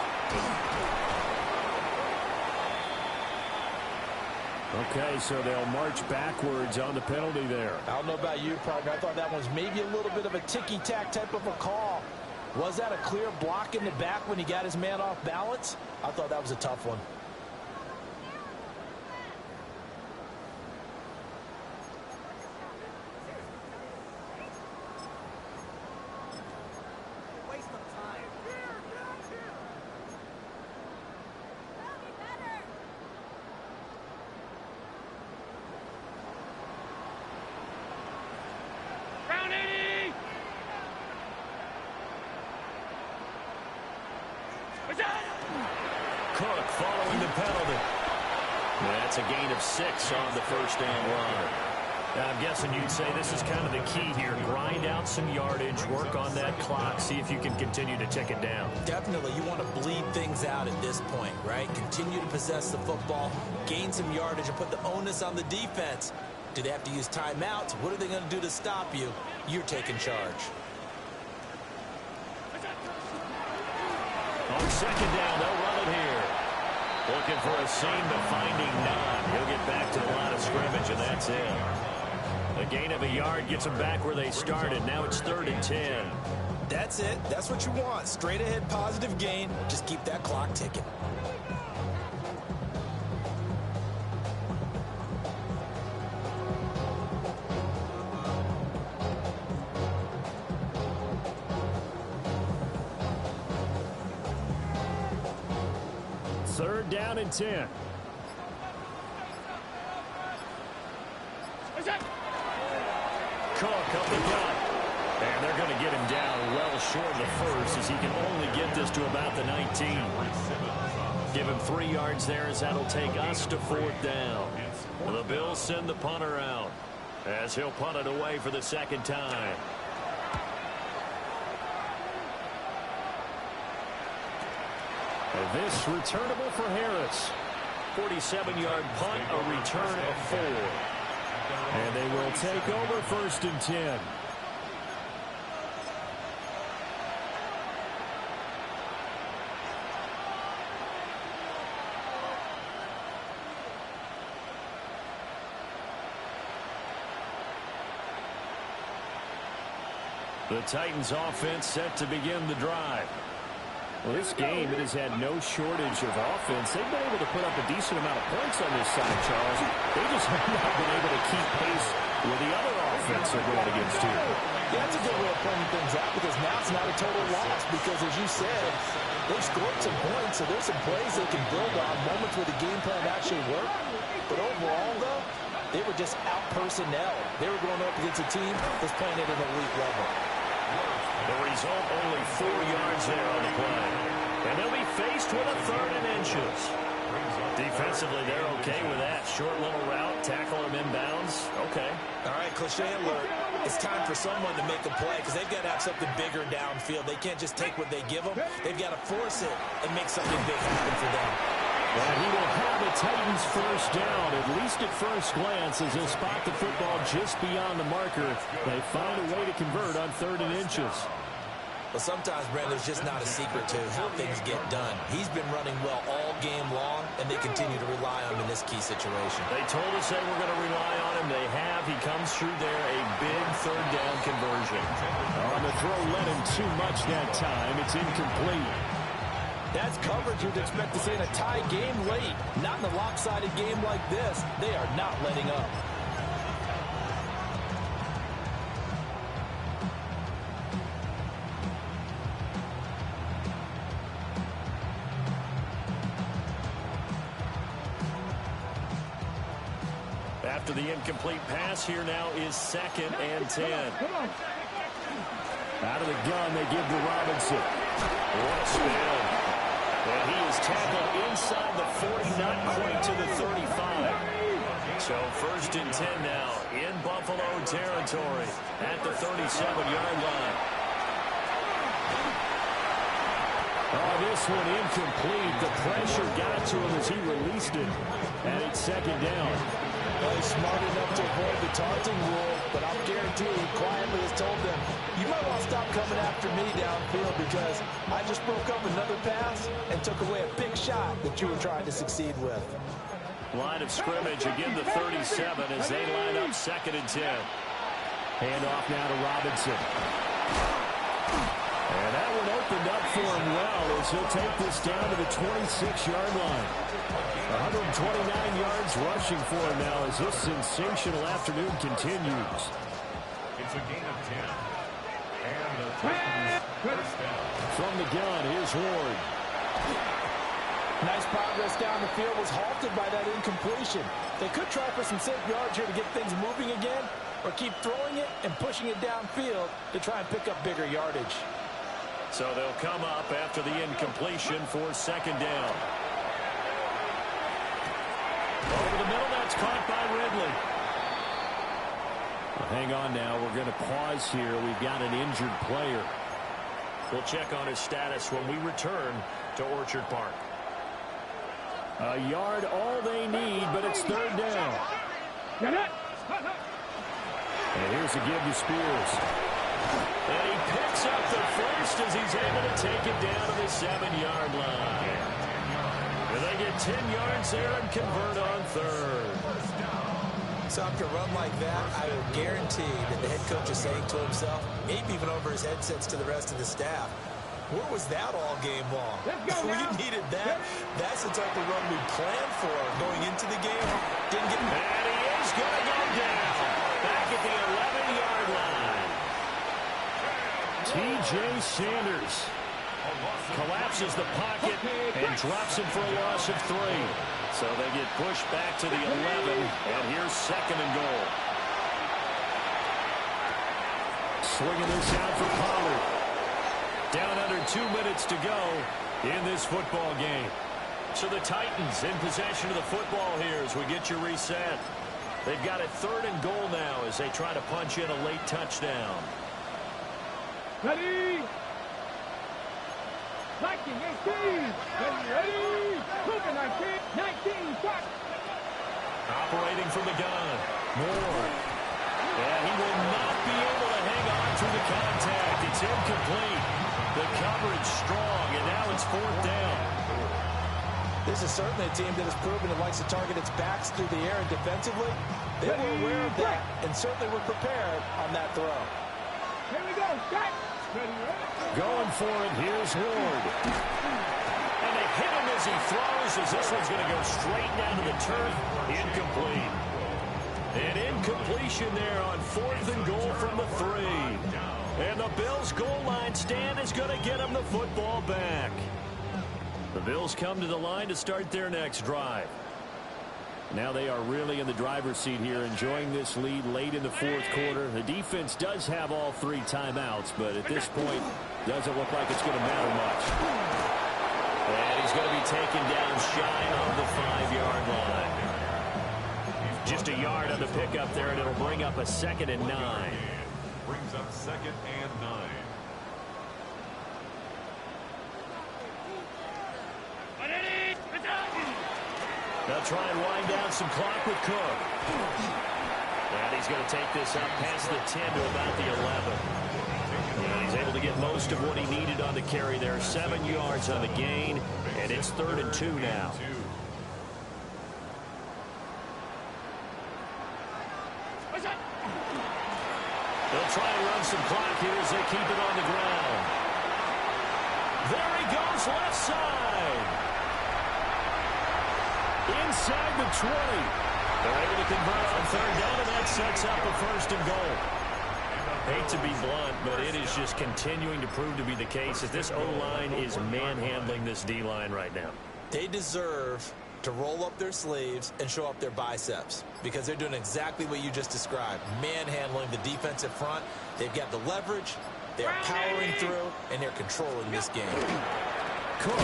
Okay, so they'll march backwards on the penalty there. I don't know about you, partner. I thought that was maybe a little bit of a ticky-tack type of a call. Was that a clear block in the back when he got his man off balance? I thought that was a tough one. Cook following the penalty. That's a gain of 6 on the first down run. Now, I'm guessing you'd say this is kind of the key here. Grind out some yardage, work on that clock, see if you can continue to tick it down. Definitely. You want to bleed things out at this point, right? Continue to possess the football, gain some yardage, and put the onus on the defense. Do they have to use timeouts? What are they going to do to stop you? You're taking charge. On second down, they'll run it here. Looking for a seam, but finding none. He'll get back to the line of scrimmage, and that's it. A gain of a yard gets them back where they started. Now it's 3rd and 10. That's it. That's what you want. Straight ahead, positive gain. Just keep that clock ticking. Third down and 10. Cook up the gut. And they're going to get him down well short of the first as he can only get this to about the 19. Give him 3 yards there as that'll take us to 4th down. The Bills send the punter out as he'll punt it away for the second time. And this returnable for Harris. 47-yard punt, a return of 4. And they will take over 1st and 10. The Titans offense set to begin the drive. Well, this game, it has had no shortage of offense. They've been able to put up a decent amount of points on this side, Charles. They just have not been able to keep pace with the other offense they're going against here. Yeah, that's a good way of pointing things out because now it's not a total loss because, as you said, they've scored some points, so there's some plays they can build on, moments where the game plan actually worked. But overall, though, they were just out-personnel. They were going up against a team that's playing at an elite level. The result, only 4 yards there on the play. And they'll be faced with a 3rd and inches. Defensively, they're okay with that. Short little route, tackle him inbounds. Okay. All right, cliche alert. It's time for someone to make a play because they've got to have something bigger downfield. They can't just take what they give them. They've got to force it and make something big happen for them. And he will have the Titans first down, at least at first glance, as he'll spot the football just beyond the marker. They find a way to convert on 3rd and inches. Well, sometimes, Brandon, there's just not a secret to how things get done. He's been running well all game long, and they continue to rely on him in this key situation. They told us they were going to rely on him. They have. He comes through there, a big 3rd down conversion. On the throw, let him too much that time. It's incomplete. That's coverage you'd expect to see in a tie game late. Not in a lopsided game like this. They are not letting up. After the incomplete pass, here now is 2nd and 10. Out of the gun, they give to Robinson. What a spin. And he is tackled inside the 40, not quite to the 35. So 1st and 10 now in Buffalo territory at the 37-yard line. Oh, this one incomplete. The pressure got to him as he released it. And it's 2nd down. Well, he's smart enough to avoid the taunting rule, but I'll guarantee he quietly has told them, you might want to stop coming after me downfield because I just broke up another pass and took away a big shot that you were trying to succeed with. Line of scrimmage, again the 37 as they line up 2nd and 10. Handoff now to Robinson. And that one opened up for him well as he'll take this down to the 26-yard line. 129 yards rushing for him now as this sensational afternoon continues. It's a gain of 10. And the Titans first down. From the gun, here's Ward. Nice progress down the field, was halted by that incompletion. They could try for some safe yards here to get things moving again, or keep throwing it and pushing it downfield to try and pick up bigger yardage. So they'll come up after the incompletion for 2nd down. Over the middle, that's caught by Ridley. Well, hang on now, we're going to pause here. We've got an injured player. We'll check on his status when we return to Orchard Park. A yard all they need, but it's 3rd down. And here's a give to Spears. And he picks up the first as he's able to take it down to the 7-yard line. And they get 10 yards there and convert on 3rd. So after a run like that, I will guarantee that the head coach is saying to himself, maybe even over his headsets to the rest of the staff, where was that all game long? We needed that. That's the type of run we planned for going into the game. Didn't get. And he is going to go down. Back at the 11-yard line. T.J. Sanders collapses the pocket and drops him for a loss of 3. So they get pushed back to the 11, and here's 2nd and goal. Swinging this out for Pollard. Down under 2 minutes to go in this football game. So the Titans in possession of the football here as we get you reset. They've got a 3rd and goal now as they try to punch in a late touchdown. Ready? 19, 18. Ready? 19, start. Operating from the gun. Moore. And he will not be able to hang on through the contact. It's incomplete. The coverage strong, and now it's 4th down. This is certainly a team that has proven it likes to target its backs through the air and defensively. They were aware of that and certainly were prepared on that throw. Here we go, start. Going for it, here's Ward. And they hit him as he throws, as this one's going to go straight down to the turf. Incomplete. An incompletion there on 4th and goal from the 3. And the Bills' goal line stand is going to get them the football back. The Bills come to the line to start their next drive. Now they are really in the driver's seat here, enjoying this lead late in the 4th quarter. The defense does have all 3 timeouts, but at this point, doesn't look like it's going to matter much. And he's going to be taken down shy of the 5-yard line. Just a yard on the pickup there, and it'll bring up a 2nd and 9. Brings up 2nd and 9. They'll try and wind down some clock with Cook. And he's going to take this up past the 10 to about the 11. And he's able to get most of what he needed on the carry there. 7 yards on the gain, and it's 3rd and 2 now. They'll try and run some clock here as they keep it on the ground. There he goes, left side. Inside the 20. They're able to convert on 3rd down, and that sets up a 1st and goal. Hate to be blunt, but it is just continuing to prove to be the case that this O-line is manhandling this D-line right now. They deserve to roll up their sleeves and show up their biceps because they're doing exactly what you just described, manhandling the defensive front. They've got the leverage, they're powering through, and they're controlling this game. Cook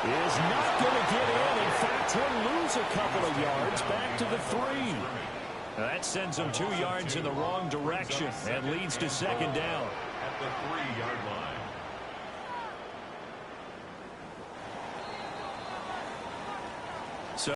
is not going to get in. In fact, he'll lose a couple of yards back to the 3. That sends him 2 yards in the wrong direction and leads to 2nd down. At the 3-yard line.